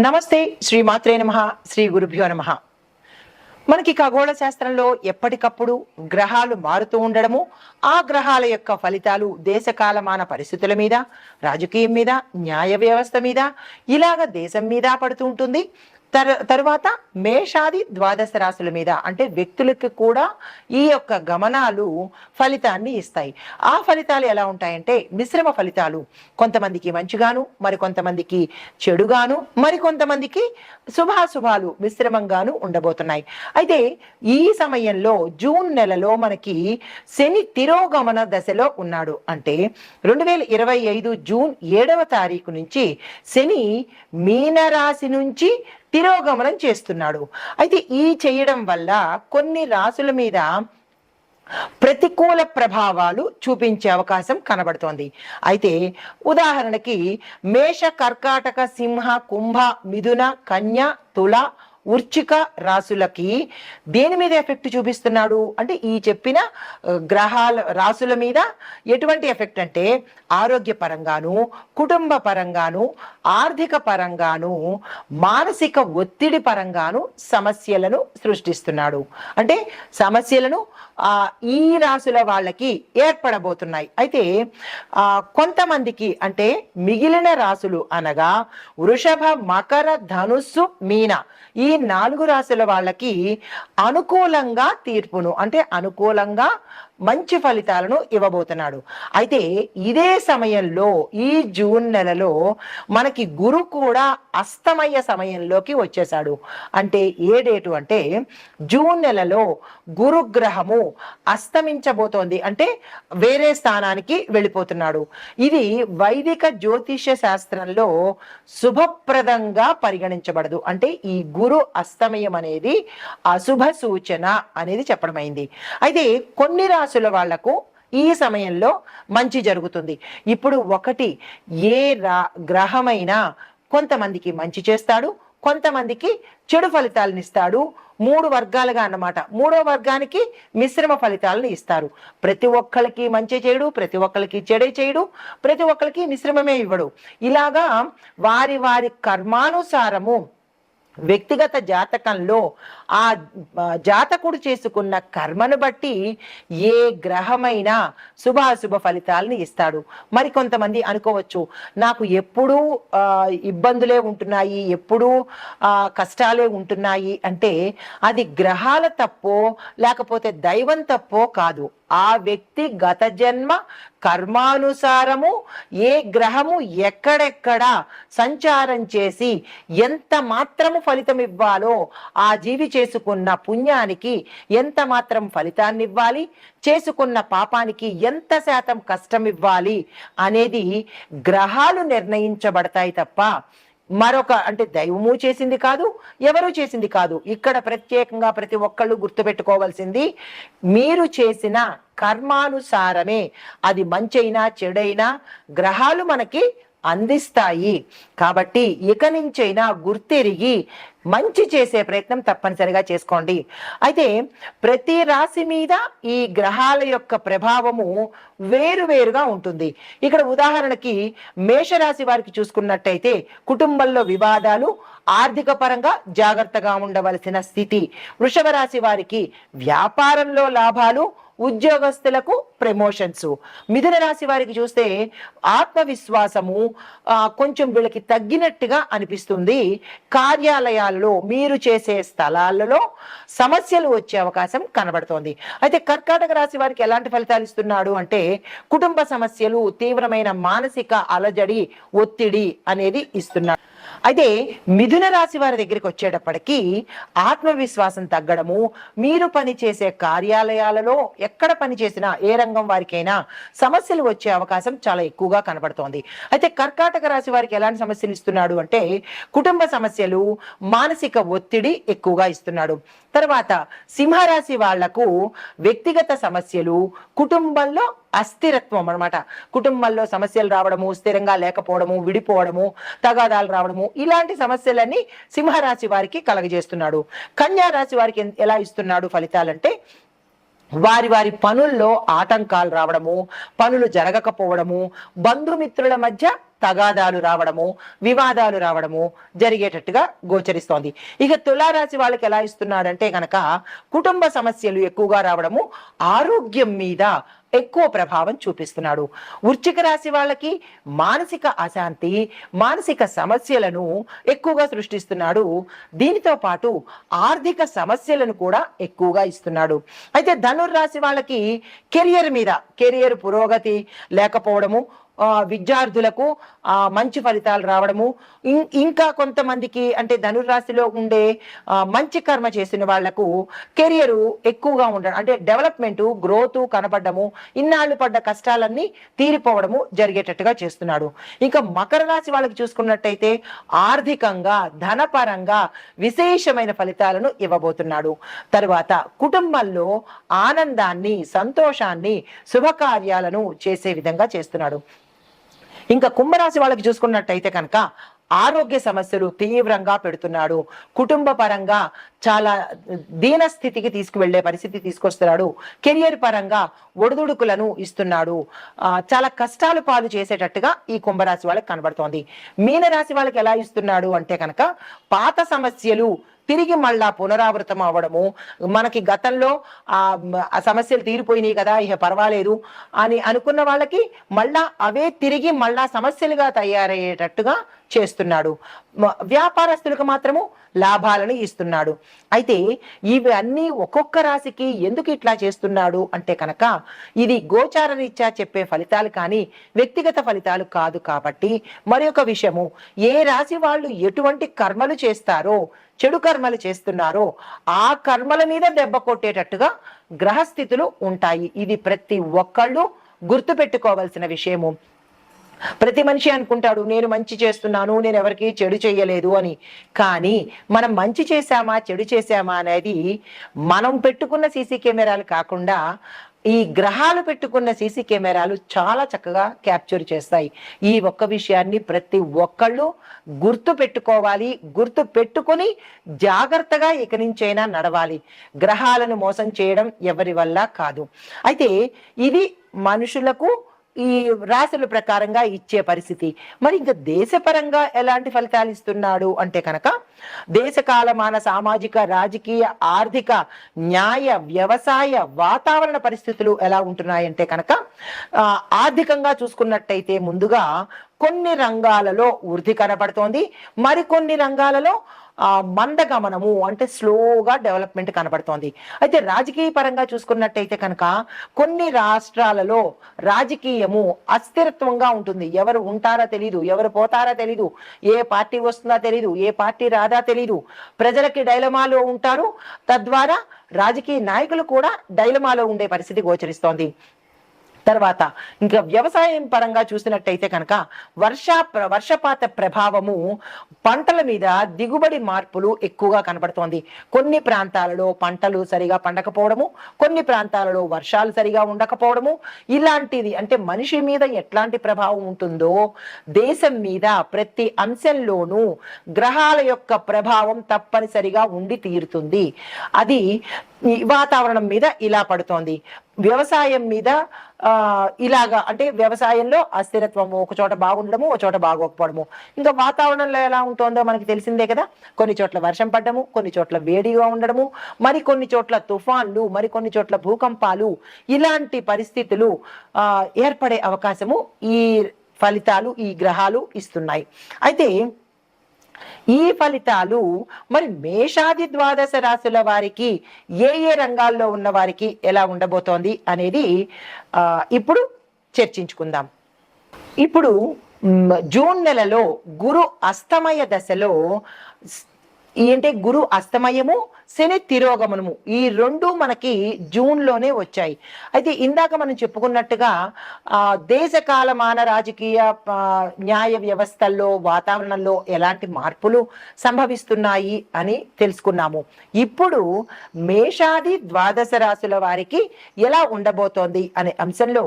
నమస్తే. శ్రీ మాత్రే నమః. శ్రీ గురుభ్యో నమః. మనకి ఖగోళ శాస్త్రంలో ఎప్పటికప్పుడు గ్రహాలు మారుతూ ఉండడము, ఆ గ్రహాల యొక్క ఫలితాలు దేశకాలమాన పరిస్థితుల మీద, రాజకీయం మీద, న్యాయ వ్యవస్థ మీద, ఇలాగ దేశం మీద పడుతూ ఉంటుంది. తరువాత మేషాది ద్వాదశ రాశుల మీద అంటే వ్యక్తులకు కూడా ఈ యొక్క గమనాలు ఫలితాన్ని ఇస్తాయి. ఆ ఫలితాలు ఎలా ఉంటాయంటే మిశ్రమ ఫలితాలు. కొంతమందికి మంచిగాను, మరికొంతమందికి చెడుగాను, మరికొంతమందికి శుభాశుభాలు మిశ్రమంగాను ఉండబోతున్నాయి. అయితే ఈ సమయంలో జూన్ నెలలో మనకి శని తిరోగమన దశలో ఉన్నాడు. అంటే 2025 జూన్ 7వ తారీఖు నుంచి శని మీనరాశి నుంచి తిరోగమనం చేస్తున్నాడు. అయితే ఈ చేయడం వల్ల కొన్ని రాశుల మీద ప్రతికూల ప్రభావాలు చూపించే అవకాశం కనబడుతోంది. అయితే ఉదాహరణకి మేష, కర్కాటక, సింహ, కుంభ, మిథున, కన్య, తుల, వృశ్చిక రాశులకి దేని మీద ఎఫెక్ట్ చూపిస్తున్నాడు అంటే ఈ చెప్పిన గ్రహాల రాశుల మీద ఎటువంటి ఎఫెక్ట్ అంటే ఆరోగ్య పరంగాను, కుటుంబ పరంగాను, ఆర్థిక పరంగాను, మానసిక ఒత్తిడి పరంగాను సమస్యలను సృష్టిస్తున్నాడు. అంటే సమస్యలను ఈ రాశుల వాళ్ళకి ఏర్పడబోతున్నాయి. అయితే కొంతమందికి అంటే మిగిలిన రాశులు అనగా వృషభ, మకర, ధనుస్సు, మీన ఈ 4 రాశుల వాళ్ళకి అనుకూలంగా తీర్పును అంటే అనుకూలంగా మంచి ఫలితాలను ఇవ్వబోతున్నాడు. అయితే ఇదే సమయంలో ఈ జూన్ నెలలో మనకి గురు కూడా అస్తమయ సమయంలోకి వచ్చేసాడు. అంటే ఏ డేటు అంటే జూన్ నెలలో గురుగ్రహము అస్తమించబోతోంది. అంటే వేరే స్థానానికి వెళ్ళిపోతున్నాడు. ఇది వైదిక జ్యోతిష్య శాస్త్రంలో శుభప్రదంగా పరిగణించబడదు. అంటే ఈ గురు అస్తమయం అనేది అశుభ సూచన అనేది చెప్పడమైంది. అయితే కొన్ని రాశుల వాళ్లకు ఈ సమయంలో మంచి జరుగుతుంది. ఇప్పుడు ఒకటి ఏ గ్రహమైనా కొంతమందికి మంచి చేస్తాడు, కొంతమందికి చెడు ఫలితాలను ఇస్తాడు. 3 వర్గాలుగా అన్నమాట. 3వ వర్గానికి మిశ్రమ ఫలితాలను ఇస్తారు. ప్రతి ఒక్కరికి మంచి చేయడు, ప్రతి ఒక్కరికి చెడే చేయడు, ప్రతి ఒక్కరికి మిశ్రమమే ఇవ్వడు. ఇలాగా వారి వారి కర్మానుసారము వ్యక్తిగత జాతకంలో ఆ జాతకుడు చేసుకున్న కర్మను బట్టి ఏ గ్రహమైనా శుభాశుభ ఫలితాలను ఇస్తాడు. మరి కొంతమంది అనుకోవచ్చు, నాకు ఎప్పుడూ ఇబ్బందులే ఉంటున్నాయి, ఎప్పుడూ కష్టాలే ఉంటున్నాయి అంటే అది గ్రహాల తప్పో లేకపోతే దైవం తప్పో కాదు. ఆ వ్యక్తి గత జన్మ కర్మానుసారము ఏ గ్రహము ఎక్కడెక్కడ సంచారం చేసి ఎంత మాత్రము ఫలితం ఇవ్వాలో ఆ జీవి చేసుకున్న పుణ్యానికి ఎంత మాత్రం ఫలితాన్ని ఇవ్వాలి, చేసుకున్న పాపానికి ఎంత శాతం కష్టం ఇవ్వాలి అనేది గ్రహాలు నిర్ణయించబడతాయి తప్ప మరొక అంటే దైవము చేసింది కాదు, ఎవరు చేసింది కాదు. ఇక్కడ ప్రత్యేకంగా ప్రతి ఒక్కళ్ళు గుర్తుపెట్టుకోవాల్సింది మీరు చేసిన కర్మానుసారమే అది మంచైనా చెడైనా గ్రహాలు మనకి అందిస్తాయి. కాబట్టి ఇక నుంచైనా గుర్తెరిగి మంచి చేసే ప్రయత్నం తప్పనిసరిగా చేసుకోండి. అయితే ప్రతి రాశి మీద ఈ గ్రహాల యొక్క ప్రభావము వేరువేరుగా ఉంటుంది. ఇక్కడ ఉదాహరణకి మేషరాశి వారికి చూసుకున్నట్టయితే కుటుంబంలో వివాదాలు, ఆర్థిక పరంగా జాగ్రత్తగా ఉండవలసిన స్థితి. వృషభ రాశి వారికి వ్యాపారంలో లాభాలు, ఉద్యోగస్తులకు ప్రమోషన్స్. మిథున రాశి వారికి చూస్తే ఆత్మవిశ్వాసము కొంచెం వీళ్ళకి తగ్గినట్టుగా అనిపిస్తుంది. కార్యాలయాల్లో మీరు చేసే స్థలాలలో సమస్యలు వచ్చే అవకాశం కనబడుతోంది. అయితే కర్కాటక రాశి వారికి ఎలాంటి ఫలితాలు ఇస్తున్నాడు అంటే కుటుంబ సమస్యలు, తీవ్రమైన మానసిక అలజడి, ఒత్తిడి అనేది ఇస్తున్నాడు. అయితే మిథున రాశి వారి దగ్గరికి వచ్చేటప్పటికీ ఆత్మవిశ్వాసం తగ్గడము, మీరు పనిచేసే కార్యాలయాలలో ఎక్కడ పని చేసినా ఏ రంగం వారికైనా సమస్యలు వచ్చే అవకాశం చాలా ఎక్కువగా కనబడుతోంది. అయితే కర్కాటక రాశి వారికి ఎలాంటి సమస్యలు ఇస్తున్నాడు అంటే కుటుంబ సమస్యలు, మానసిక ఒత్తిడి ఎక్కువగా ఇస్తున్నాడు. తర్వాత సింహరాశి వాళ్లకు వ్యక్తిగత సమస్యలు, కుటుంబంలో అస్థిరత్వం అనమాట. కుటుంబంలో సమస్యలు రావడము, స్థిరంగా లేకపోవడము, విడిపోవడము, తగాదాలు రావడము, ఇలాంటి సమస్యలన్నీ సింహరాశి వారికి కలగజేస్తున్నాడు. కన్యా రాశి వారికి ఎలా ఇస్తున్నాడు ఫలితాలంటే వారి వారి పనుల్లో ఆటంకాలు రావడము, పనులు జరగకపోవడము, బంధుమిత్రుల మధ్య తగాదాలు రావడము, వివాదాలు రావడము జరిగేటట్టుగా గోచరిస్తోంది. ఇక తులారాశి వాళ్ళకి ఎలా ఇస్తున్నాడంటే కనుక కుటుంబ సమస్యలు ఎక్కువగా రావడము, ఆరోగ్యం మీద ఎక్కువ ప్రభావం చూపిస్తున్నాడు. వృశ్చిక రాశి వాళ్ళకి మానసిక అశాంతి, మానసిక సమస్యలను ఎక్కువగా సృష్టిస్తున్నాడు. దీనితో పాటు ఆర్థిక సమస్యలను కూడా ఎక్కువగా ఇస్తున్నాడు. అయితే ధనుర్రాశి వాళ్ళకి కెరియర్ పురోగతి లేకపోవడము, విద్యార్థులకు మంచి ఫలితాలు రావడము, ఇంకా కొంతమందికి అంటే ధనుర్రాశిలో ఉండే మంచి కర్మ చేసిన వాళ్లకు కెరియర్ ఎక్కువగా ఉండడం, అంటే డెవలప్మెంట్ గ్రోత్ కనపడము, ఇన్నాళ్ళు పడ్డ కష్టాలన్నీ తీరిపోవడము జరిగేటట్టుగా చేస్తున్నాడు. ఇంకా మకర రాశి వాళ్ళకి చూసుకున్నట్టయితే ఆర్థికంగా ధనపరంగా విశేషమైన ఫలితాలను ఇవ్వబోతున్నాడు. తరువాత కుటుంబంలో ఆనందాన్ని, సంతోషాన్ని, శుభకార్యాలను చేసే విధంగా చేస్తున్నాడు. ఇంకా కుంభరాశి వాళ్ళకి చూసుకున్నట్టయితే కనుక ఆరోగ్య సమస్యలు తీవ్రంగా పెడుతున్నాడు. కుటుంబ పరంగా చాలా దీనస్థితికి తీసుకువెళ్లే పరిస్థితి తీసుకొస్తున్నాడు. కెరియర్ పరంగా ఒడిదుడుకులను ఇస్తున్నాడు. చాలా కష్టాలు పాలు చేసేటట్టుగా ఈ కుంభరాశి వాళ్ళకి కనబడుతోంది. మీనరాశి వాళ్ళకి ఎలా ఇస్తున్నాడు అంటే కనుక పాత సమస్యలు తిరిగి మళ్ళా పునరావృతం అవ్వడము, మనకి గతంలో ఆ సమస్యలు తీరిపోయినాయి కదా ఇక పర్వాలేదు అని అనుకున్న వాళ్ళకి మళ్ళా అవే తిరిగి మళ్ళా సమస్యలుగా తయారయ్యేటట్టుగా చేస్తున్నాడు. వ్యాపారస్తులకు మాత్రము లాభాలను ఇస్తున్నాడు. అయితే ఇవి అన్నీ ఒక్కొక్క రాశికి ఎందుకు ఇట్లా చేస్తున్నాడు అంటే కనుక ఇది గోచార రీత్యా చెప్పే ఫలితాలు కానీ వ్యక్తిగత ఫలితాలు కాదు. కాబట్టి మరి ఒక విషయము, ఏ రాశి వాళ్ళు ఎటువంటి కర్మలు చేస్తారో, చెడు కర్మలు చేస్తున్నారో ఆ కర్మల మీద దెబ్బ కొట్టేటట్టుగా గ్రహస్థితులు ఉంటాయి. ఇది ప్రతి ఒక్కళ్ళు గుర్తు పెట్టుకోవాల్సిన విషయము. ప్రతి మనిషి అనుకుంటాడు నేను మంచి చేస్తున్నాను, నేను ఎవరికి చెడు చేయలేదు అని. కానీ మనం మంచి చేశామా చెడు చేశామా అనేది మనం పెట్టుకున్న సీసీ కెమెరాలు కాకుండా ఈ గ్రహాలు పెట్టుకున్న సీసీ కెమెరాలు చాలా చక్కగా క్యాప్చర్ చేస్తాయి. ఈ ఒక్క విషయాన్ని ప్రతి ఒక్కళ్ళు గుర్తు పెట్టుకోవాలి. గుర్తు పెట్టుకొని జాగ్రత్తగా ఇక నుంచైనా నడవాలి. గ్రహాలను మోసం చేయడం ఎవరి వల్ల కాదు. అయితే ఇది మనుషులకు ఈ రాశుల ప్రకారంగా ఇచ్చే పరిస్థితి. మరి ఇంకా దేశపరంగా ఎలాంటి ఫలితాలు ఇస్తున్నాడు అంటే కనుక దేశకాలమాన సామాజిక, రాజకీయ, ఆర్థిక, న్యాయ, వ్యవసాయ, వాతావరణ పరిస్థితులు ఎలా ఉంటున్నాయంటే కనుక ఆర్థికంగా చూసుకున్నట్టయితే ముందుగా కొన్ని రంగాలలో వృద్ధి కనబడుతోంది, మరికొన్ని రంగాలలో మందగమనము అంటే స్లోగా డెవలప్మెంట్ కనబడుతోంది. అయితే రాజకీయ పరంగా చూసుకున్నట్టయితే కనుక కొన్ని రాష్ట్రాలలో రాజకీయము అస్థిరత్వంగా ఉంటుంది. ఎవరు ఉంటారో తెలీదు, ఎవరు పోతారో తెలీదు, ఏ పార్టీ వస్తుందో తెలీదు, ఏ పార్టీ రాదా తెలీదు. ప్రజలకి డైలమాలో ఉంటారు. తద్వారా రాజకీయ నాయకులు కూడా డైలమాలో ఉండే పరిస్థితి గోచరిస్తోంది. తర్వాత ఇంకా వ్యవసాయం పరంగా చూసినట్టయితే కనుక వర్షపాత ప్రభావము పంటల మీద దిగుబడి మార్పులు ఎక్కువగా కనబడుతోంది. కొన్ని ప్రాంతాలలో పంటలు సరిగా పండకపోవడము, కొన్ని ప్రాంతాలలో వర్షాలు సరిగా ఉండకపోవడము, ఇలాంటిది అంటే మనిషి మీద ఎట్లాంటి ప్రభావం ఉంటుందో దేశం మీద ప్రతి అంశంలోనూ గ్రహాల యొక్క ప్రభావం తప్పనిసరిగా ఉండి తీరుతుంది. అది వాతావరణం మీద ఇలా పడుతోంది. వ్యవసాయం మీద ఇలాగా అంటే వ్యవసాయంలో అస్థిరత్వము, ఒక చోట బాగుండడము, ఒక చోట బాగోకపోవడము. ఇంకా వాతావరణంలో ఎలా ఉంటుందో మనకి తెలిసిందే కదా. కొన్ని చోట్ల వర్షం పడ్డము, కొన్ని చోట్ల వేడిగా ఉండడము, మరి కొన్ని చోట్ల తుఫాన్లు, మరి కొన్ని చోట్ల భూకంపాలు, ఇలాంటి పరిస్థితులు ఏర్పడే అవకాశము ఈ ఫలితాలు, ఈ గ్రహాలు ఇస్తున్నాయి. అయితే ఈ ఫలితాలు మరి మేషాది ద్వాదశ రాశుల వారికి ఏ ఏ రంగాల్లో ఉన్న వారికి ఎలా ఉండబోతోంది అనేది ఇప్పుడు చర్చించుకుందాం. ఇప్పుడు జూన్ నెలలో గురు అస్తమయ దశలో ఏంటంటే గురు అస్తమయము, శని తిరోగమనము, ఈ రెండు మనకి జూన్ లోనే వచ్చాయి. అయితే ఇందాక మనం చెప్పుకున్నట్టుగా దేశకాలమాన రాజకీయ, న్యాయ వ్యవస్థల్లో, వాతావరణంలో ఎలాంటి మార్పులు సంభవిస్తున్నాయి అని తెలుసుకున్నాము. ఇప్పుడు మేషాది ద్వాదశ రాశుల వారికి ఎలా ఉండబోతోంది అనే అంశంలో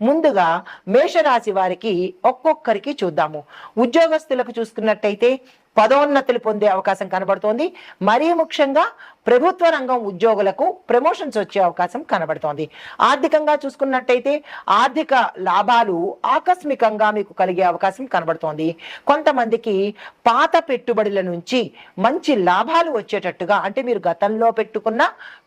ముందుగా మేషరాశి వారికి ఒక్కొక్కరికి చూద్దాము. ఉద్యోగస్తులకు చూసుకున్నట్టయితే పదోన్నతులు పొందే అవకాశం కనబడుతోంది. మరీ ముఖ్యంగా ప్రభుత్వ రంగం ఉద్యోగులకు ప్రమోషన్స్ వచ్చే అవకాశం కనబడుతోంది. ఆర్థికంగా చూసుకున్నట్టయితే ఆర్థిక లాభాలు ఆకస్మికంగా మీకు కలిగే అవకాశం కనబడుతోంది. కొంతమందికి పాత పెట్టుబడుల నుంచి మంచి లాభాలు వచ్చేటట్టుగా, అంటే మీరు గతంలో పెట్టుకున్న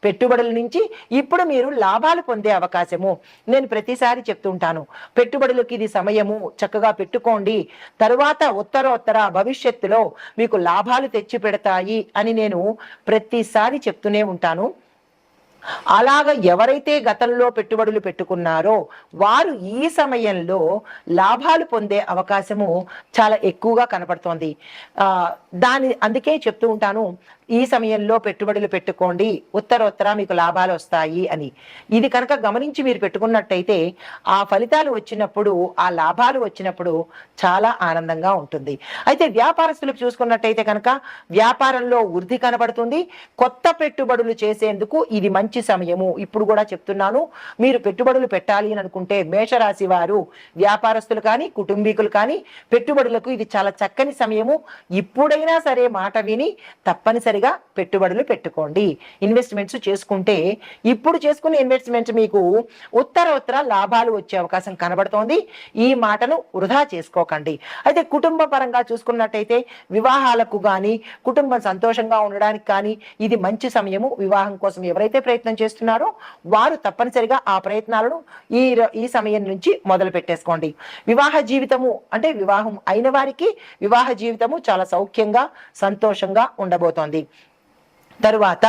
పెట్టుబడుల నుంచి ఇప్పుడు మీరు లాభాలు పొందే అవకాశము. నేను ప్రతిసారి చెప్తుంటాను, పెట్టుబడులకి ఇది సమయము, చక్కగా పెట్టుకోండి, తరువాత ఉత్తరోత్తర భవిష్యత్తులో మీకు లాభాలు తెచ్చి పెడతాయి అని నేను ప్రతిసారి చెప్తూనే ఉంటాను. అలాగ ఎవరైతే గతంలో పెట్టుబడులు పెట్టుకున్నారో వారు ఈ సమయంలో లాభాలు పొందే అవకాశము చాలా ఎక్కువగా కనపడుతోంది. అందుకే చెప్తూ ఉంటాను, ఈ సమయంలో పెట్టుబడులు పెట్టుకోండి, ఉత్తరోత్తర మీకు లాభాలు వస్తాయి అని. ఇది కనుక గమనించి మీరు పెట్టుకున్నట్టయితే ఆ ఫలితాలు వచ్చినప్పుడు, ఆ లాభాలు వచ్చినప్పుడు చాలా ఆనందంగా ఉంటుంది. అయితే వ్యాపారస్తులకు చూసుకున్నట్టయితే కనుక వ్యాపారంలో వృద్ధి కనబడుతుంది. కొత్త పెట్టుబడులు చేసేందుకు ఇది మంచి సమయము. ఇప్పుడు కూడా చెప్తున్నాను, మీరు పెట్టుబడులు పెట్టాలి అని అనుకుంటే మేషరాశి వారు, వ్యాపారస్తులు కానీ కుటుంబీకులు కానీ పెట్టుబడులకు ఇది చాలా చక్కని సమయము. ఇప్పుడైనా సరే మాట విని తప్పనిసరిగా పెట్టుబడులు పెట్టుకోండి. ఇన్వెస్ట్మెంట్స్ చేసుకుంటే ఇప్పుడు చేసుకునే ఇన్వెస్ట్మెంట్ మీకు ఉత్తర లాభాలు వచ్చే అవకాశం కనబడుతోంది. ఈ మాటను వృధా చేసుకోకండి. అయితే కుటుంబ పరంగా చూసుకున్నట్టయితే వివాహాలకు కానీ కుటుంబం సంతోషంగా ఉండడానికి కానీ ఇది మంచి సమయము. వివాహం కోసం ఎవరైతే ప్రయత్నం చేస్తున్నారో వారు తప్పనిసరిగా ఆ ప్రయత్నాలను ఈ సమయం నుంచి మొదలు పెట్టేసుకోండి. వివాహ జీవితము అంటే వివాహం అయిన వారికి వివాహ జీవితము చాలా సౌఖ్యంగా సంతోషంగా ఉండబోతోంది. తరువాత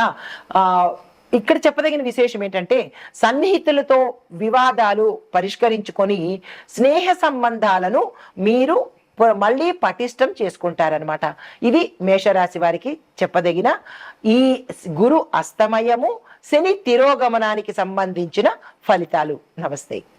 ఇక్కడ చెప్పదగిన విశేషం ఏంటంటే, సన్నిహితులతో వివాదాలు పరిష్కరించుకొని స్నేహ సంబంధాలను మీరు మళ్ళీ పటిష్టం చేసుకుంటారనమాట. ఇది మేషరాశి వారికి చెప్పదగిన ఈ గురు అస్తమయము, శని తిరోగమనానికి సంబంధించిన ఫలితాలు. నమస్తే.